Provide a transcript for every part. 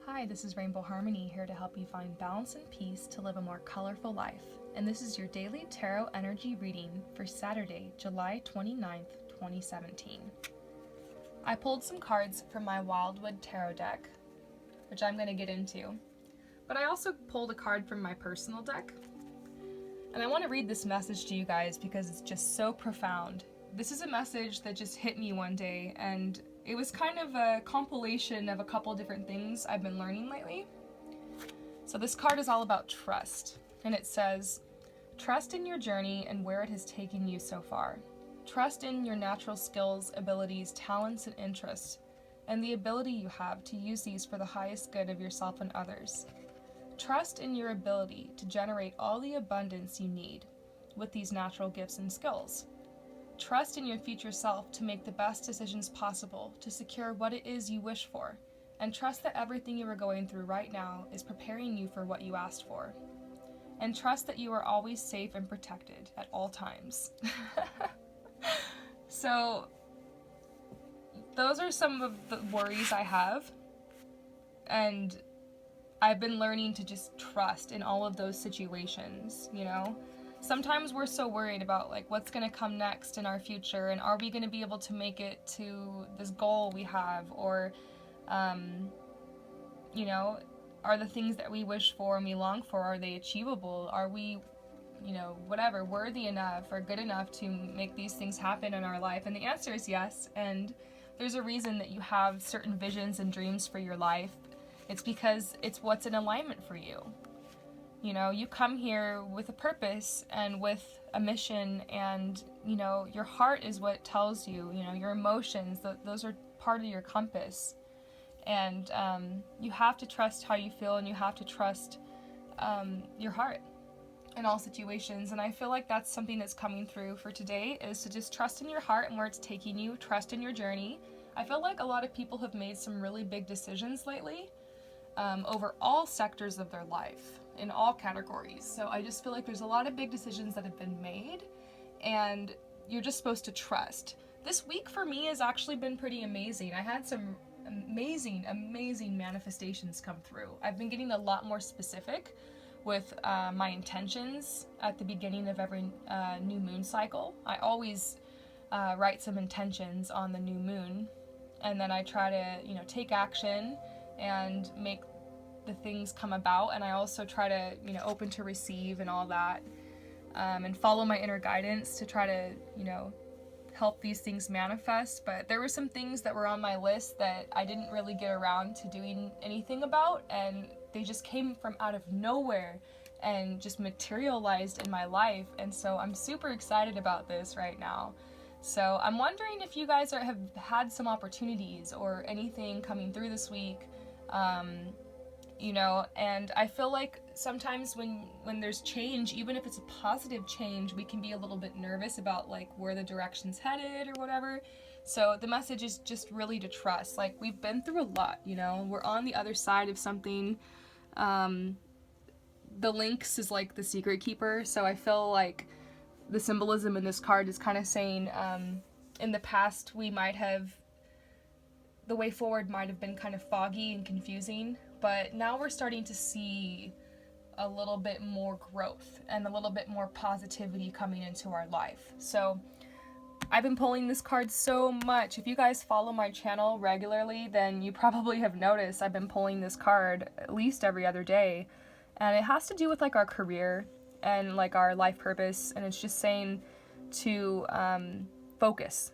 Hi, this is Rainbow Harmony here to help you find balance and peace to live a more colorful life. And this is your daily tarot energy reading for Saturday, July 29th, 2017. I pulled some cards from my Wildwood tarot deck, which I'm going to get into. But I also pulled a card from my personal deck. And I want to read this message to you guys because it's just so profound. This is a message that just hit me one day, and it was kind of a compilation of a couple different things I've been learning lately. So this card is all about trust, and it says, trust in your journey and where it has taken you so far. Trust in your natural skills, abilities, talents, and interests, and the ability you have to use these for the highest good of yourself and others. Trust in your ability to generate all the abundance you need with these natural gifts and skills. Trust in your future self to make the best decisions possible to secure what it is you wish for, and trust that everything you are going through right now is preparing you for what you asked for. And trust that you are always safe and protected at all times. So, those are some of the worries I have, and I've been learning to just trust in all of those situations, you know? Sometimes we're so worried about like what's going to come next in our future, and are we going to be able to make it to this goal we have, or you know, are the things that we wish for and we long for, are they achievable? Are we, you know, whatever, worthy enough or good enough to make these things happen in our life? And the answer is yes. And there's a reason that you have certain visions and dreams for your life. It's because it's what's in alignment for you. You know, you come here with a purpose and with a mission, and, you know, your heart is what tells you, you know, your emotions, those are part of your compass. And you have to trust how you feel, and you have to trust your heart in all situations. And I feel like that's something that's coming through for today, is to just trust in your heart and where it's taking you, trust in your journey. I feel like a lot of people have made some really big decisions lately over all sectors of their life, in all categories. So I just feel like there's a lot of big decisions that have been made, and you're just supposed to trust. This week for me has actually been pretty amazing. I had some amazing manifestations come through. I've been getting a lot more specific with my intentions at the beginning of every new moon cycle. I always write some intentions on the new moon, and then I try to, you know, take action and make the things come about. And I also try to, you know, open to receive and all that, and follow my inner guidance to try to, you know, help these things manifest. But there were some things that were on my list that I didn't really get around to doing anything about, and they just came from out of nowhere and just materialized in my life. And so I'm super excited about this right now. So I'm wondering if you guys have had some opportunities or anything coming through this week. You know, and I feel like sometimes when there's change, even if it's a positive change, we can be a little bit nervous about like where the direction's headed or whatever. So the message is just really to trust. Like, we've been through a lot, you know, we're on the other side of something. The lynx is like the secret keeper, so I feel like the symbolism in this card is kind of saying, in the past the way forward might have been kind of foggy and confusing, but now we're starting to see a little bit more growth and a little bit more positivity coming into our life. So I've been pulling this card so much. If you guys follow my channel regularly, then you probably have noticed I've been pulling this card at least every other day. And it has to do with like our career and like our life purpose. And it's just saying to focus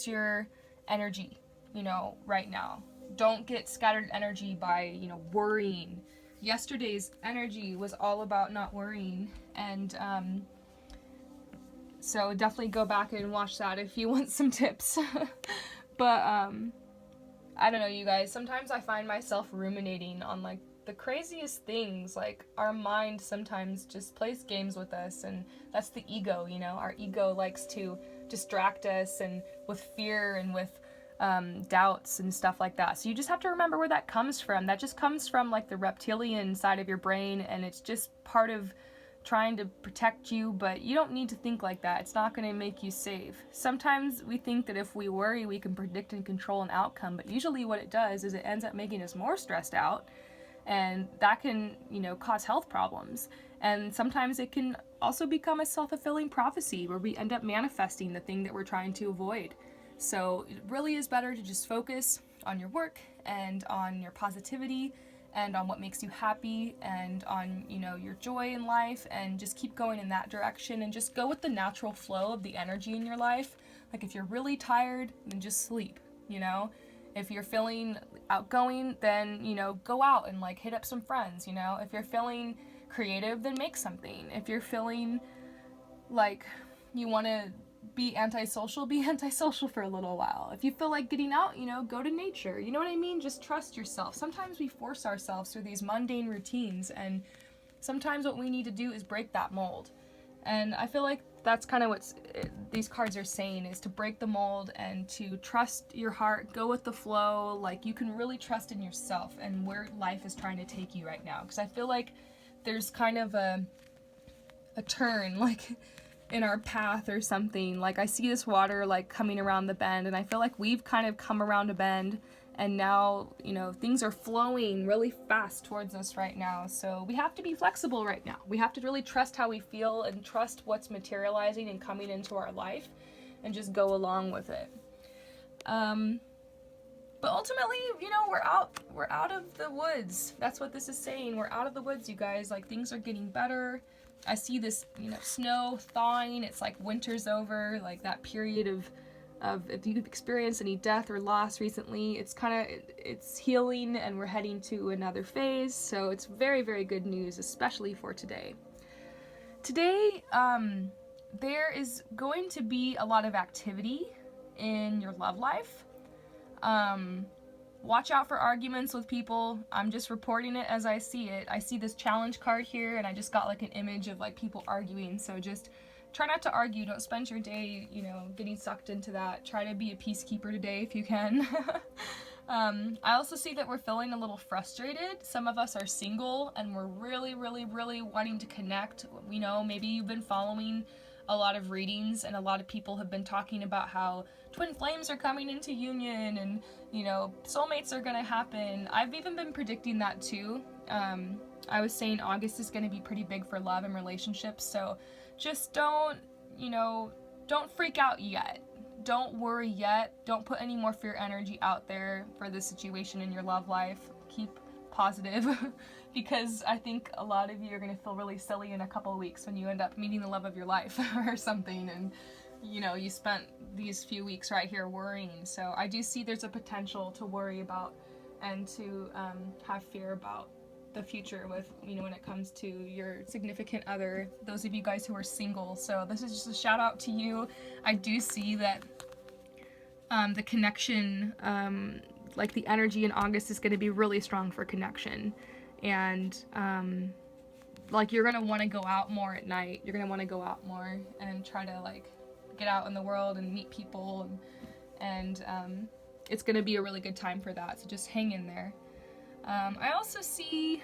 your energy, you know, right now. Don't get scattered energy by, you know, worrying. Yesterday's energy was all about not worrying, and so definitely go back and watch that if you want some tips. But I don't know, you guys, sometimes I find myself ruminating on like the craziest things. Like, our mind sometimes just plays games with us, and that's the ego, you know. Our ego likes to distract us, and with fear and with doubts and stuff like that. So you just have to remember where that comes from. That just comes from like the reptilian side of your brain, and it's just part of trying to protect you, but you don't need to think like that. It's not going to make you safe. Sometimes we think that if we worry, we can predict and control an outcome, but usually what it does is it ends up making us more stressed out, and that can, cause health problems. And sometimes it can also become a self-fulfilling prophecy where we end up manifesting the thing that we're trying to avoid. So it really is better to just focus on your work and on your positivity and on what makes you happy and on, your joy in life, and just keep going in that direction and just go with the natural flow of the energy in your life. Like if you're really tired, then just sleep, If you're feeling outgoing, then, go out and like hit up some friends, If you're feeling creative, then make something. If you're feeling like you want to be antisocial for a little while. If you feel like getting out, go to nature. You know what I mean? Just trust yourself. Sometimes we force ourselves through these mundane routines, and sometimes what we need to do is break that mold. And I feel like that's kind of what these cards are saying, is to break the mold and to trust your heart, go with the flow. Like you can really trust in yourself and where life is trying to take you right now. Because I feel like there's kind of a turn, like in our path or something. Like I see this water like coming around the bend, and I feel like we've kind of come around a bend, and now, things are flowing really fast towards us right now. So we have to be flexible right now. We have to really trust how we feel and trust what's materializing and coming into our life, and just go along with it. But ultimately, we're out of the woods. That's what this is saying. We're out of the woods, you guys. Like things are getting better. I see this, snow thawing. It's like winter's over, like that period of if you've experienced any death or loss recently, it's healing, and we're heading to another phase. So it's very, very good news, especially for today. Today, there is going to be a lot of activity in your love life. Watch out for arguments with people. I'm just reporting it as I see it. I see this challenge card here, and I just got like an image of like people arguing. So just try not to argue. Don't spend your day, getting sucked into that. Try to be a peacekeeper today if you can. I also see that we're feeling a little frustrated. Some of us are single, and we're really, really, really wanting to connect. Maybe you've been following a lot of readings, and a lot of people have been talking about how twin flames are coming into union, and soulmates are gonna happen. I've even been predicting that too. I was saying August is gonna be pretty big for love and relationships, so just don't freak out yet. Don't worry yet. Don't put any more fear energy out there for this situation in your love life. Keep positive because I think a lot of you are going to feel really silly in a couple of weeks when you end up meeting the love of your life or something, and you spent these few weeks right here worrying. So I do see there's a potential to worry about and to have fear about the future with, when it comes to your significant other, those of you guys who are single. So this is just a shout out to you. I do see that the connection, like the energy in August is going to be really strong for connection. And like you're going to want to go out more at night. You're going to want to go out more and try to like get out in the world and meet people. And it's going to be a really good time for that. So just hang in there. I also see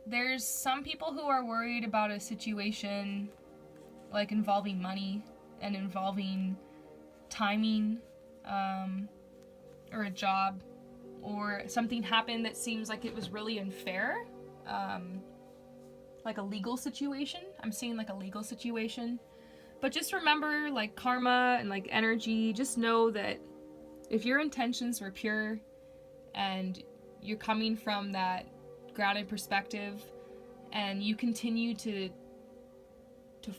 there's some people who are worried about a situation like involving money and involving timing, or a job, or something happened that seems like it was really unfair, like a legal situation. I'm seeing like a legal situation. But just remember, like karma and like energy, just know that if your intentions were pure and you're coming from that grounded perspective and you continue to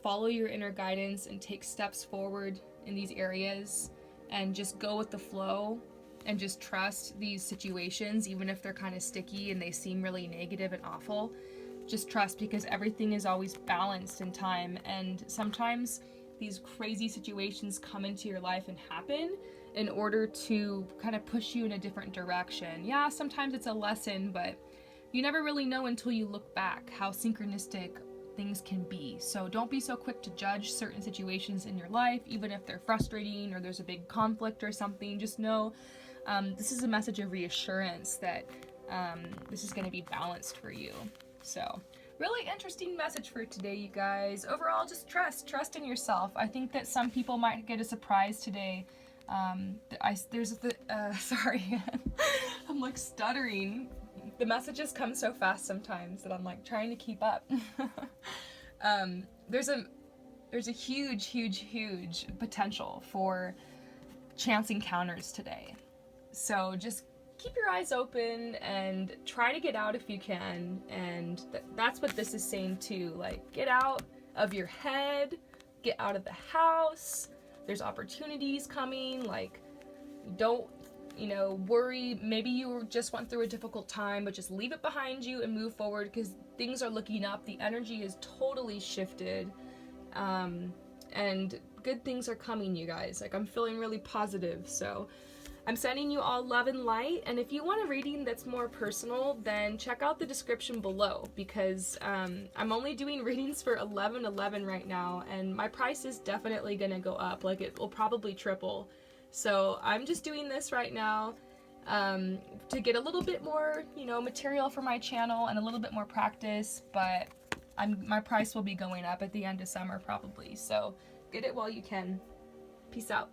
follow your inner guidance and take steps forward in these areas and just go with the flow and just trust these situations, even if they're kind of sticky and they seem really negative and awful, just trust, because everything is always balanced in time. And sometimes these crazy situations come into your life and happen in order to kind of push you in a different direction. Yeah, sometimes it's a lesson, but you never really know until you look back how synchronistic things can be. So don't be so quick to judge certain situations in your life, even if they're frustrating or there's a big conflict or something. Just know this is a message of reassurance that this is going to be balanced for you. So really interesting message for today, you guys. Overall, just trust in yourself. I think that some people might get a surprise today. Sorry, I'm like stuttering. The messages come so fast sometimes that I'm like trying to keep up. There's a huge potential for chance encounters today. So just keep your eyes open and try to get out if you can. And that's what this is saying too. Like, get out of your head, get out of the house. There's opportunities coming. Like, don't, worry. Maybe you just went through a difficult time, but just leave it behind you and move forward, because things are looking up. The energy is totally shifted. And good things are coming, you guys. Like, I'm feeling really positive. So I'm sending you all love and light. And if you want a reading that's more personal, then check out the description below, because I'm only doing readings for $11.11 right now, and my price is definitely gonna go up. Like, it will probably triple. So I'm just doing this right now to get a little bit more, material for my channel and a little bit more practice, but my price will be going up at the end of summer probably. So get it while you can. Peace out.